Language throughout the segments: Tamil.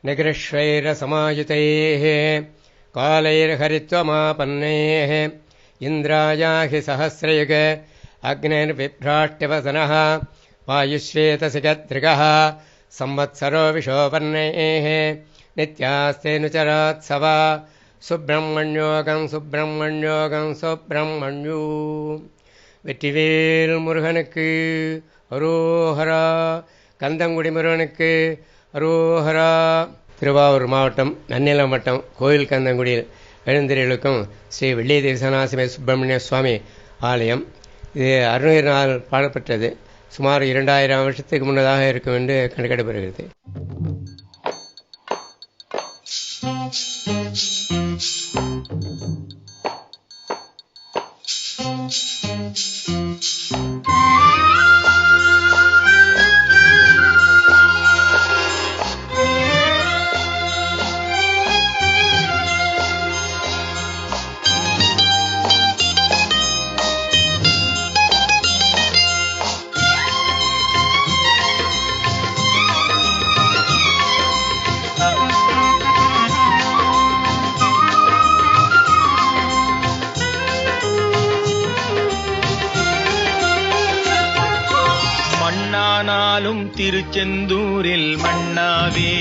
निगृह्वैरसमायुतैः कालैर्हरित्वमापन्नैः इन्द्रायाहि सहस्रयुग अग्निर्बिभ्राट्यवसनः वायुश्वेतसिगदृगः संवत्सरो विशोपन्नैः नित्यास्तेऽनुचरात्सवा सुब्रह्मण्योगं सुब्रह्मण्योगं सुब्रह्मण्यो வெற்றிவேல் முருகனுக்கு அரோஹரா. கந்தங்குடி முருகனுக்கு அரோஹரா. திருவாரூர் மாவட்டம் நன்னிலம் வட்டம் கோயில் கந்தங்குடியில் எழுந்திருக்கும் ஸ்ரீ வெள்ளி தேவசனாசிமே சுப்பிரமணிய சுவாமி ஆலயம். இது 600 நாள் பாடப்பட்டது. சுமார் 2000 வருஷத்துக்கு முன்னதாக இருக்கும் என்று கணக்கிடப்படுகிறது. திருச்செந்தூரில் மண்ணாவே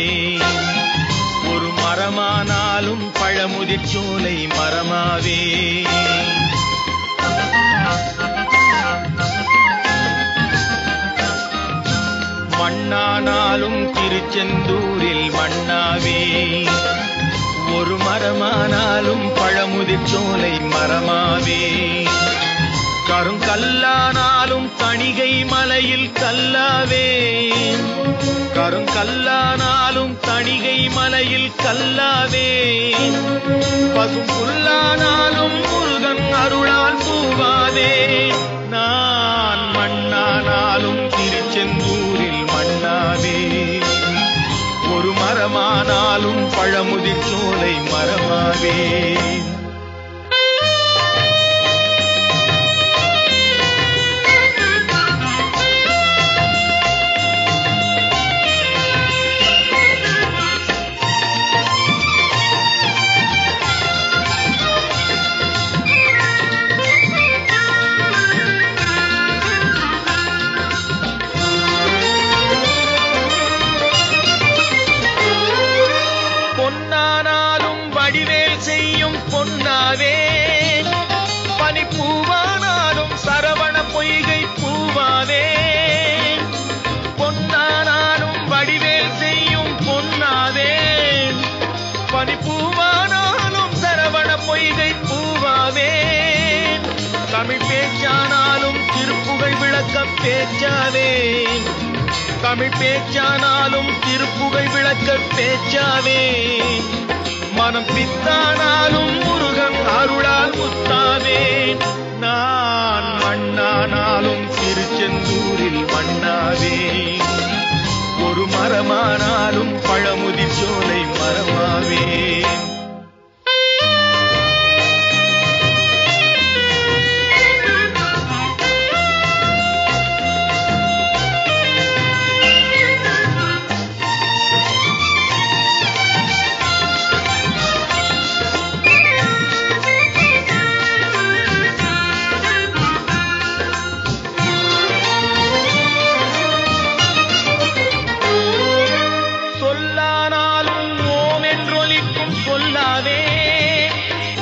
ஒரு மரமானாலும் பழமுதிர் சோலை மரமாவே. மண்ணானாலும் திருச்செந்தூரில் மண்ணாவே ஒரு மரமானாலும் பழமுதிர் சோலை மரமாவே. கருங்கல்லானாலும் தணிகை மலையில் கல்லாவே கருங்கல்லானாலும் தணிகை மலையில் கல்லாவே. பசும் புல்லானாலும் முருகன் அருளால் பூவாவே. நான் மண்ணானாலும் திருச்செந்தூரில் மண்ணாவே ஒரு மரமானாலும் பழமுதிர் சோலை மரமாவே. பனிப்பூவானாலும் சரவண பொய்கை பூவாவே. பொன்னானாலும் வடிவேல் செய்யும் பொன்னாவே. பனிப்பூவானாலும் சரவண பொய்கை பூவாவே. தமிழ் பேச்சானாலும் திருப்புகழ் விளக்க பேச்சாவே. தமிழ் பேச்சானாலும் திருப்புகழ் விளக்க பேச்சாவே. மனம் பித்தானாலும் முருகன் அருளால் முத்தாவே. நான் மண்ணானாலும் திருச்செந்தூரில் மண்ணாவே ஒரு மரமானாலும் பழமுதிர் சோலை மரமாவே.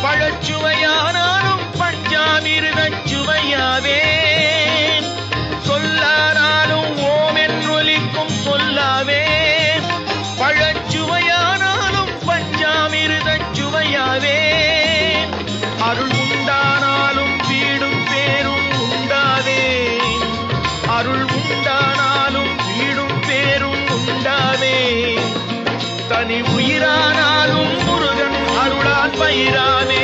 பழச்சுவையானாலும் பஞ்சாமிர்தச் சுவையாவே. சொல்லானாலும் ஓம் என்றொலிக்கும் சொல்லாவே. பழச்சுவையானாலும் பஞ்சாமிர்தச் சுவையாவே. அருள் உண்டானாலும் வீடும் பேரும் உண்டாவே. அருள் உண்டானாலும் வீடும் பேரும் உண்டாவே. தனி உயிரானாலும் முருகன் அருளால் பயிராவே.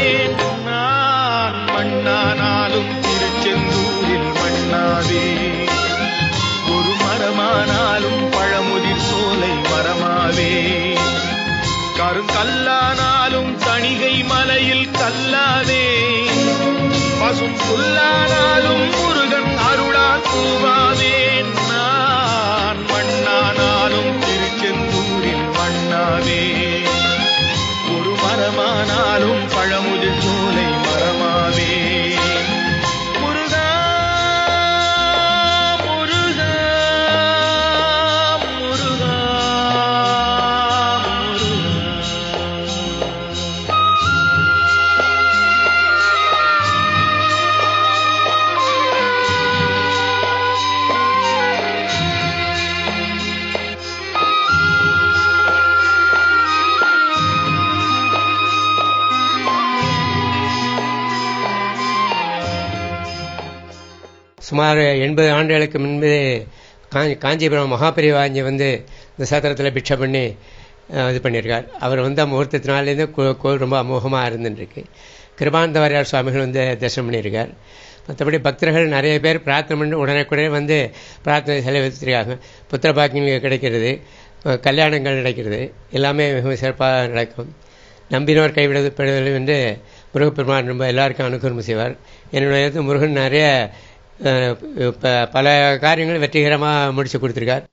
நான் மண்ணானாலும் திருச்செந்தூரில் மண்ணாவே ஒரு மரமானாலும் பழமுதிர் சோலை மரமாவே. கருங்கல்லானாலும் தணிகை மலை மலையில் கல்லாவே பசும் புல்லானாலும் முருகன் அருளால் பூவாவேன் நான் மண்ணானாலும் திருச்செந்தூரில் மண்ணாவே ஒரு மரமானாலும் பழமுதிர் சோலை மரமாவே முருகா முருகா முருகா சுமார் 80 ஆண்டுகளுக்கு முன்பே காஞ்சிபுரம் மகாபெரிவா இங்கே வந்து இந்த சத்திரத்தில் பிட்சை பண்ணி இது பண்ணியிருக்கார். அவர் வந்த முகூர்த்தத்தினாலேருந்து கோவில் ரொம்ப அமோகமாக இருந்துருக்கு. கிருபானந்தவாரியார் சுவாமிகள் வந்து தரிசனம் பண்ணியிருக்கார். மற்றபடி பக்தர்கள் நிறைய பேர் பிரார்த்தனை பண்ணி உடனே வந்து பிரார்த்தனை செலவித்திருக்காங்க. புத்திர பாக்கியம் கிடைக்கிறது, கல்யாணங்கள் நடக்கிறது, எல்லாமே மிகவும் சிறப்பாக நடக்கும். நம்பினோர் கைவிடப்படுவதில்லை என்று முருகப்பெருமான் ரொம்ப எல்லாருக்கும் அனுகூலம் செய்வார். என்னுடைய முருகன் நிறைய பல காரியங்கள் வெற்றிகரமாக முடிச்சு கொடுத்திருக்கார்.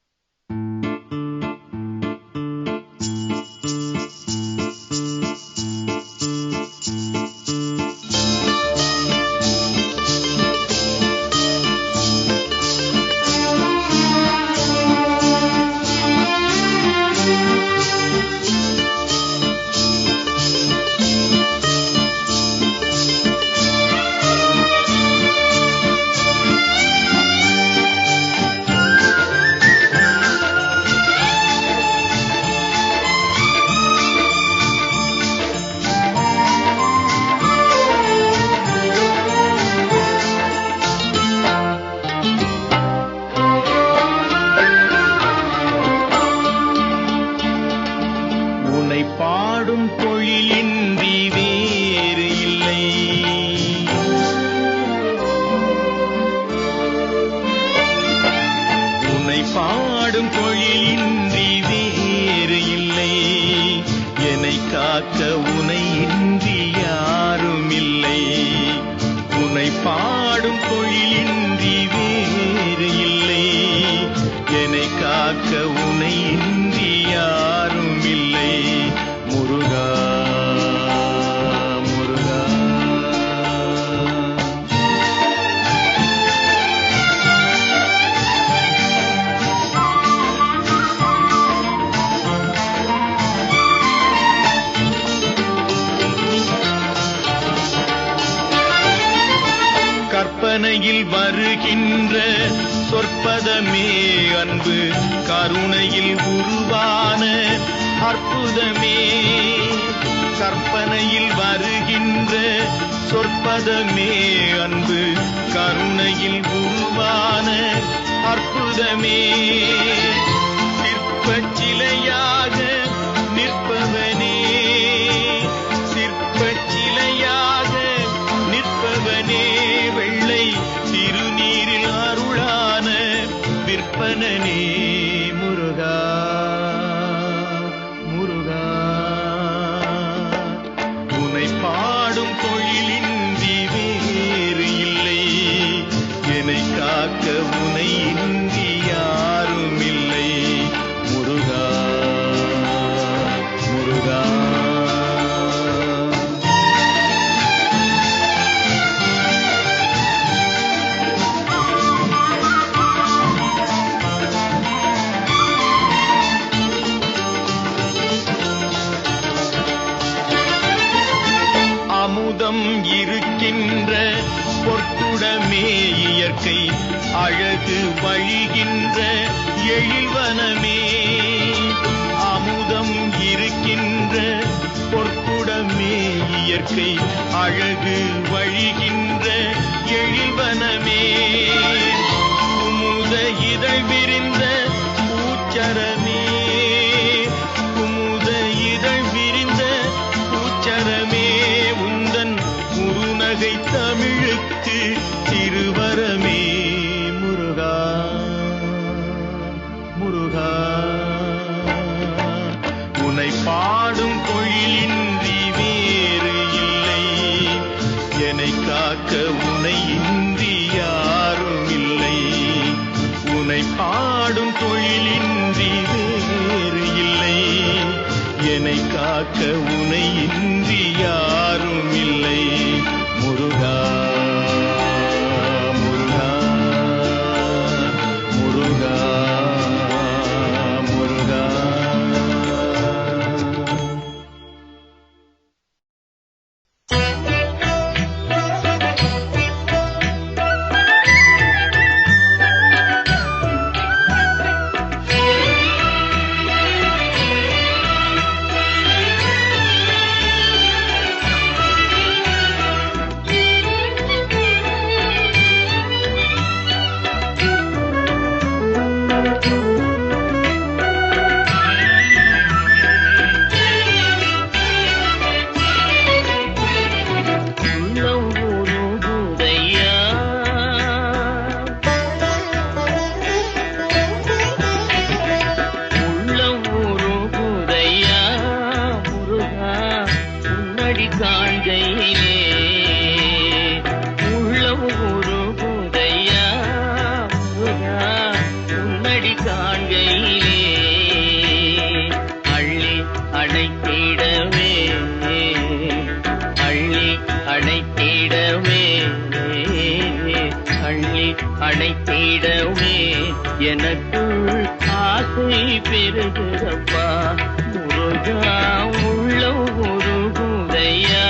கற்பனையில் வருகின்ற சொற்பதமே அன்பு கருணையில் உருவான அற்புதமே கற்பனையில் வருகின்ற சொற்பதமே அன்பு கருணையில் உருவான அற்புதமே சிற்பச் சிலையாக நிற்பவனே சிற்பச் சிலையாக நிற்பவனே வெள்ளை திருநீரில் அருளான விற்பனனே முருகா முருகா உன்னை பாடும் தொழிலின்றி வேறு இல்லை என்னை காக்க உனை இன்றி யாரும் இல்லை முருகா முருகா அமுதம் இருக்கின்ற பொற்குடமே இயற்கை அழகு வழிகின்ற எழில்வனமே அமுதம் இருக்கின்ற பொற்குடமே இயற்கை அழகு வழிகின்ற எழில்வனமே குமுத இதழ் விரிந்த பூச்சரமே குமுத இதழ் விரிந்த பூச்சரமே உந்தன் குறுநகை தமிழுக்கு திருவரமே முருகா முருகா உன்னை பாடும் தொழிலின்றி வேறு இல்லை காக்க உனை இன்றி யாரும் இல்லை. உனை பாடும் தொழிலின்றி வேறு இல்லை. என்னை காக்க உனை இன்றி யாரும் இல்லை. முருகா முருகா முருகா முருகா. அணைத்திடவே எனக்குள் ஆசை பெருகிறப்பா. முருகா உள்ள உருகுதையா.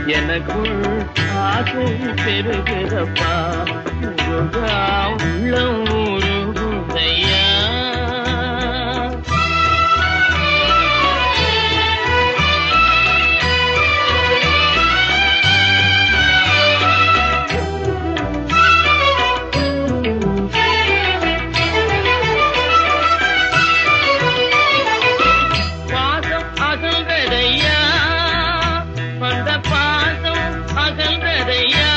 எனக்குள் ஆசை பெருகிறப்பா. முருகா உள்ள உருகுதையா. அகல்றதையா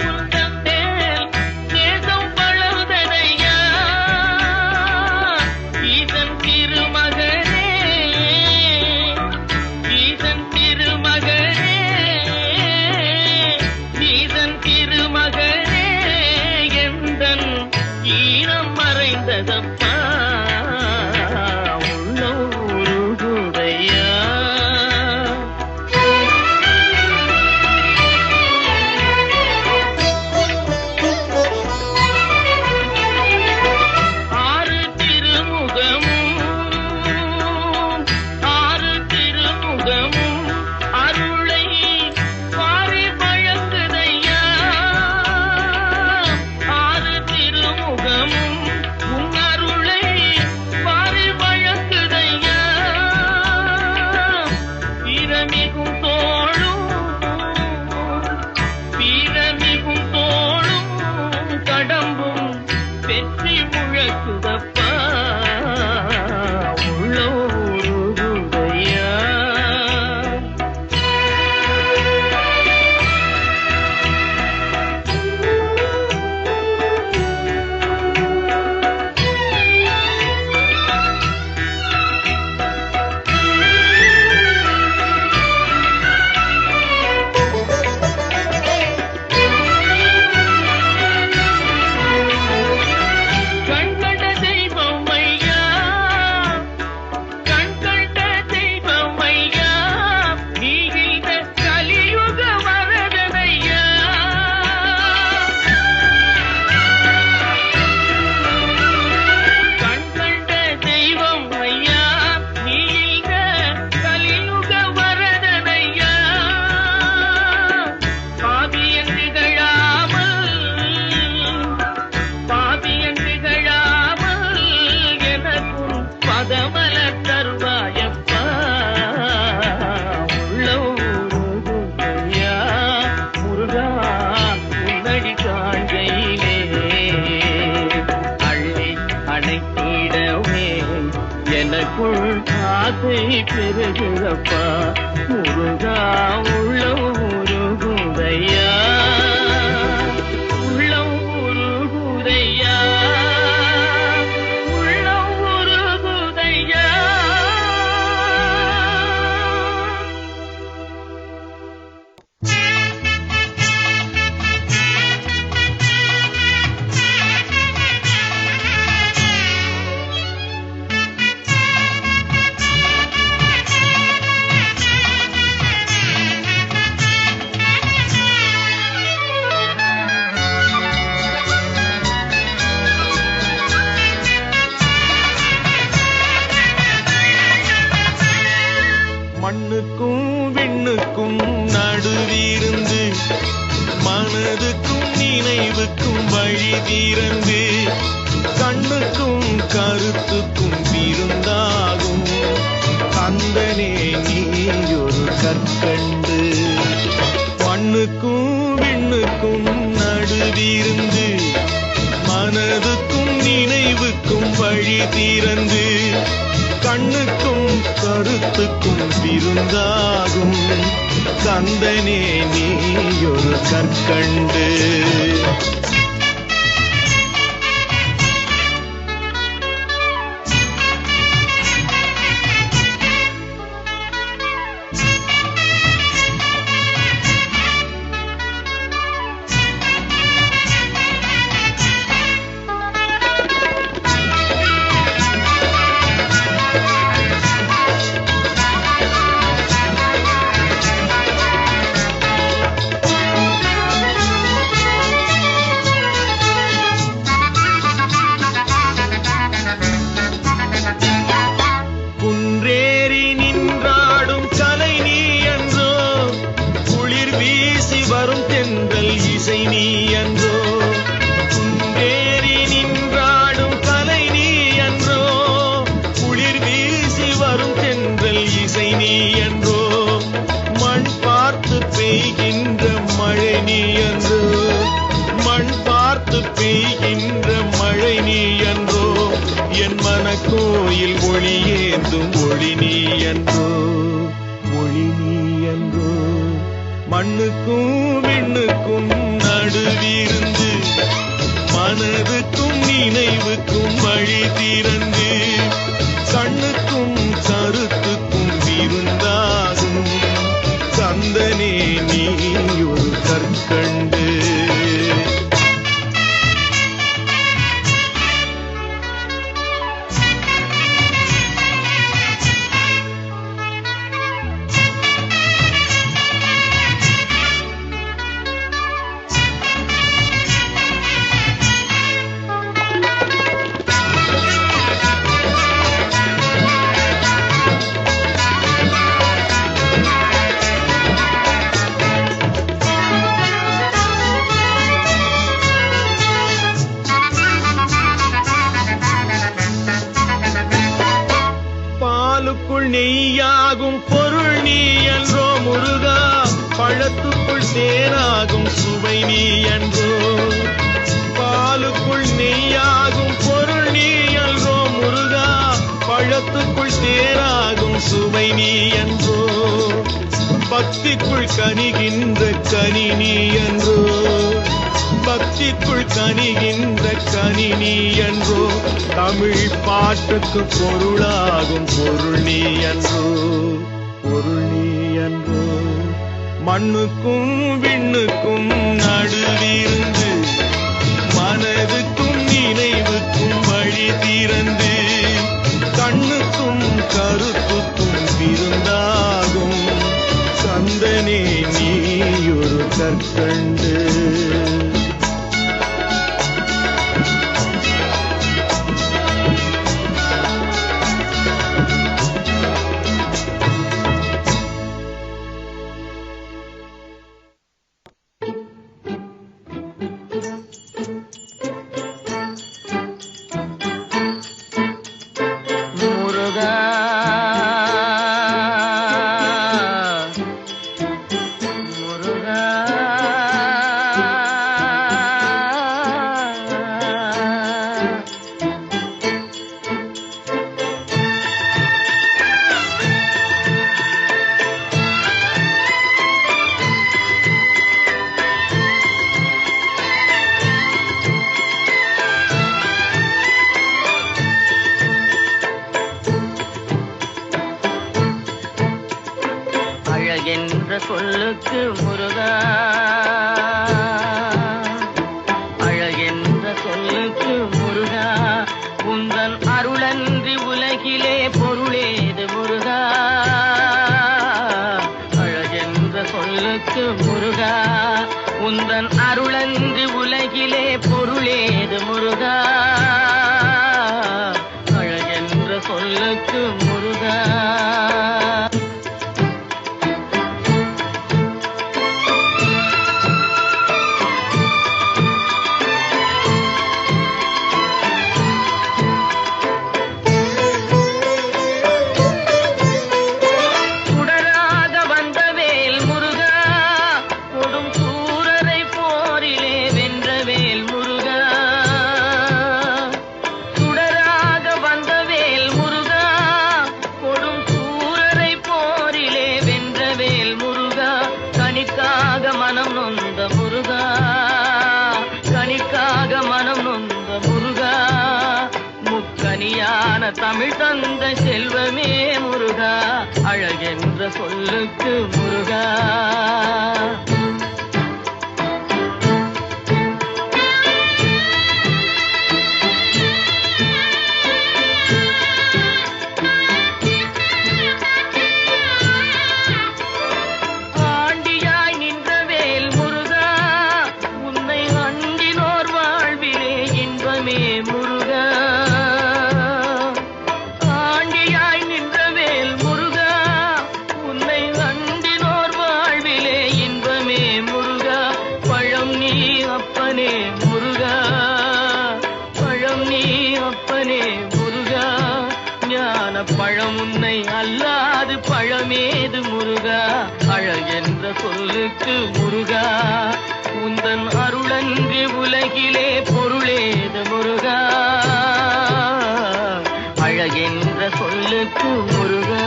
உந்தன் மேல் நேசம் வளர்ந்ததையா. ஆசை பெருகிறப்பா முருகா உள்ளம் உருகுதையா உள்ளம் உருகுதையா உள்ளம் உருகுதையா. மண்ணுக்கும் விண்ணுக்கும் நடுவிருந்து மனதுக்கும் நினைவுக்கும் வழி திறந்து கண்ணுக்கும் கருத்துக்கும் விருந்தாகும் கந்தனே நீயொரு கற்கண்டு. மண்ணுக்கும் விண்ணுக்கும் நடுவிருந்து மனதுக்கும் நினைவுக்கும் வழி திறந்து கண்ணுக்கும் கருத்துக்கும் விருந்தாகும் கந்தனே நீயொரு கற்கண்டு. கோயில் ஒளியேந்தும் ஒளி நீ என்றோ ஒளி நீ என்றோ. மண்ணுக்கும் விண்ணுக்கும் நடுவிருந்து மனதுக்கும் நினைவுக்கும் வழி திறந்து கண்ணுக்கும் கருத்துக்கும் விருந்தாகும் கந்தனே நீ ஒரு கற்கண்டு. நெய்யாகும் பொருள் நீ என்றோ முருகா பழத்துக்குள் தேனாகும் சுவை நீ என்றோ. பாலுக்குள் நெய்யாகும் பொருள் நீ என்றோ முருகா பழத்துக்குள் தேனாகும் சுவை நீ என்றோ. பக்திக்குள் கனிகின்ற கனி நீ என்றோ பக்திக்குள் கனிகின்ற கனி நீ என்றோ. தமிழ் பாட்டுக்கு பொருளாகும் பொருள் நீ என்றோ பொருள் நீ என்றோ. மண்ணுக்கும் விண்ணுக்கும் நடுவிருந்து மனதுக்கும் நினைவுக்கும் வழி திறந்து கண்ணுக்கும் கருத்துக்கும் விருந்தாகும் கந்தனே நீ ஒரு கற்கண்டு. சொல்லுக்கு முருகா உந்தன் அருளன்று உலகிலே பொருளேது முருகா அழகென்ற சொல்லுக்கு முருகா தமிழ் தந்த செல்வமே முருகா அழகென்ற சொல்லுக்கு முருகா ஆண்டியாய் நின்ற வேல் முருகா உன்னை அண்டினோர் வாழ்விலே இன்பமே முருகா பழம் உன்னை அல்லாது பழமேது முருகா அழகென்ற சொல்லுக்கு முருகா உந்தன் அருளன்று உலகிலே பொருளேது முருகா அழகென்ற சொல்லுக்கு முருகா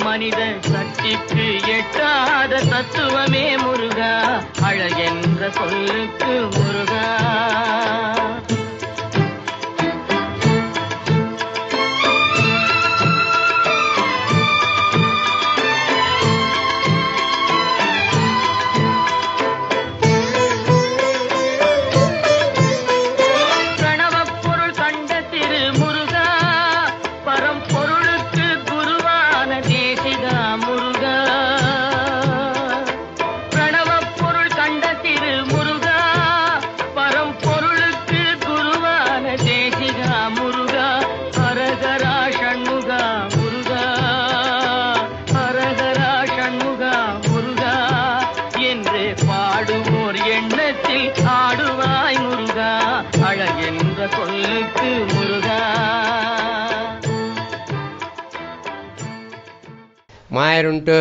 மனித சக்திக்கு எட்டாத தத்துவமே முருகா அழகென்ற சொல்லுக்கு முருகா பாடுவோர் எண்ணத்தில் ஆடுவாய் முருகா அழகென்ற சொல்லுக்கு முருகா மாயரன் டு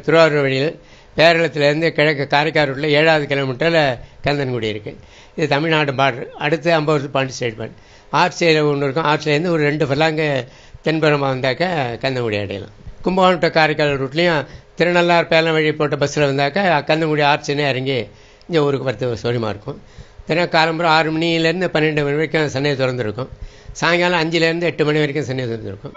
திருவாரூர் வழியில் பேரளத்திலேருந்து கிழக்கு காரைக்கால் ரோட்டில் 7வது கிலோமீட்டரில் கந்தன்குடி இருக்குது. இது தமிழ்நாடு பார்டர். அடுத்து அம்பத்தூர் பாண்டி ஸ்டேட் பார்டர். ஆர்ச்சியில் ஒன்று இருக்கும். ஆர்ச்சிலேருந்து ஒரு 2 ஃபர்லாங்கு தென்புறமாக வந்தாக்கா கந்தன்குடி அடையலாம். கும்பகோணம் டு காரைக்கால் ரூட்லேயும் திருநள்ளார் பேலம் வழி போட்ட பஸ்ஸில் வந்தாக்கா கந்தன்குடி ஆர்ச்சினே இறங்கி இங்கே ஊருக்கு வரது சௌரியமாக இருக்கும். தினம் காலம்புறம் 6 மணிலேருந்து 12 மணி வரைக்கும் சந்தை திறந்துருக்கும். சாயங்காலம் 5லேருந்து 8 மணி வரைக்கும் சந்தை திறந்துருக்கும்.